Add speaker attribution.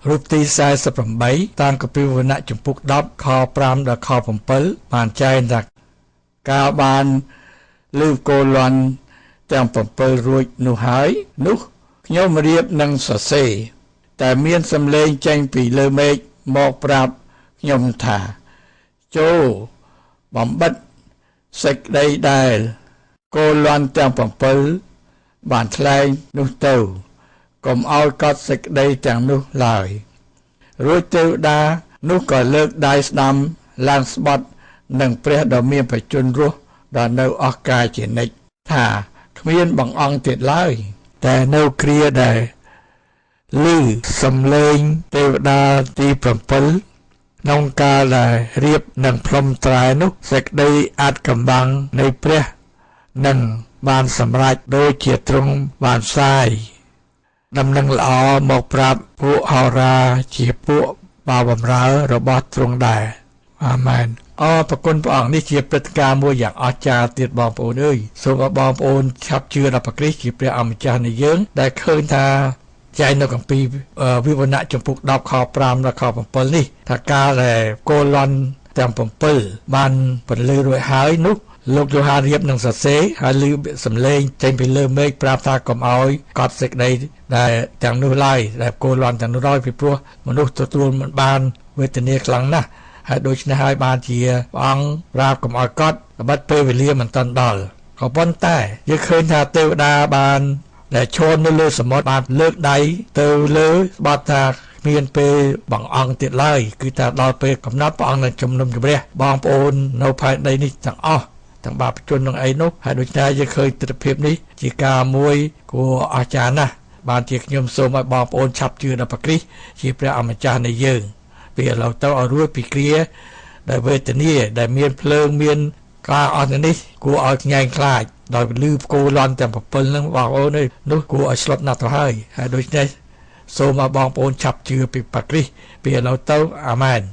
Speaker 1: រូបទី48តាមគម្ពីរវណ្ណៈចំពុក10ខ5ដល់ខ7បានចែងថាកាលបានលើកូលន់ទាំង7រួចនោះហើយនោះខ្ញុំរៀបនឹងសរសេរតែមានសំឡេងចេញពីលើមេឃមកប្រាប់ខ្ញុំថាចូលបំបិតសេចក្តីដែលកូលន់ទាំង7បានថ្លែងនោះទៅកុំឲ្យកត់សេចក្តីទាំងនោះឡើយរួចទេវតានោះក៏លើកដៃស្ដាំឡើងស្បត់នឹងព្រះដ៏មានបច្ចុប្បន្នរស់ដល់នៅអស់កាយជានិច្ចថាគ្មានបង្អង់ទៀតឡើយតែនៅគ្រាដែលឮសំឡេងទេវតាទី7ក្នុងកាលដែលរៀបនឹងផ្លុំត្រែនោះសេចក្តីអាចកំបាំងនៃព្រះនឹងបានសម្រេចដូចជាទ្រង់បានផ្សាយដំណឹងល្អមកប្រាប់ពួកហោរាជាពួកបាវបម្រើរបស់ទ្រង់ដែរអាមែនអរប្រគុណព្រះអង្គនេះជាព្រឹត្តិការណ៍មួយយ៉ាងអស្ចារ្យទៀតបងប្អូនអើយសូមឲ្យបងប្អូនឆាប់ជឿដល់ព្រះគ្រីស្ទជាព្រះអម្ចាស់នៃយើងដែលឃើញថាចែងនៅគម្ពីរវិវរណៈចំពុក10ខ5ដល់ខ7នេះថាកាលដែលកូលន់ទាំង7បានបន្លឺរួចហើយនោះលោកយូហានរៀបនឹងសរសេរហើយឮសំឡេងចេញពីលើមេឃប្រាប់ថាកុំឲ្យកត់សេចក្តីដែលទាំងនោះឡើយដែលកូលន់ទាំងនោះឡើយពីព្រោះមនុស្សទទួលមិនបានវេទនាខ្លាំងណាស់ហើយដូច្នេះហើយបានជាព្រះអង្គប្រាប់កុំឲ្យកត់ត្បិតពេលវេលាមិនទាន់ដល់ក៏ប៉ុន្តែយើងឃើញថាទេវតាបានដែលឈរនៅលើសមុទ្របានលើកដៃទៅលើស្បត់ថាមានពេលបង្អង់ទៀតឡើយគឺថាដល់ពេលកំណត់ព្រះអង្គនឹងជំនុំជម្រះបងប្អូននៅផែនដីនេះទាំងអស់ទាំងបាបជននឹងអីនោះហើយដូច្នេះយើងឃើញទស្សនវិជ្ជានេះជាការមួយគួរអស្ចារ្យណាស់បានជាខ្ញុំសូមឲ្យបងប្អូនឆាប់ជឿដល់ព្រះគ្រីស្ទជាព្រះអម្ចាស់នៃយើងពីឥឡូវទៅឲ្យរួចពីគ្រាដែលវេទនាដែលមានភ្លើងមានការអស់នេះគួរឲ្យញែងខ្លាចដោយលឺគោលន់ទាំង7ហ្នឹងបងប្អូននោះគួរឲ្យស្លុតណាស់ទៅហើយដូច្នេះសូមឲ្យបងប្អូនឆាប់ជឿពីព្រះគ្រីស្ទពីឥឡូវទៅអាមែន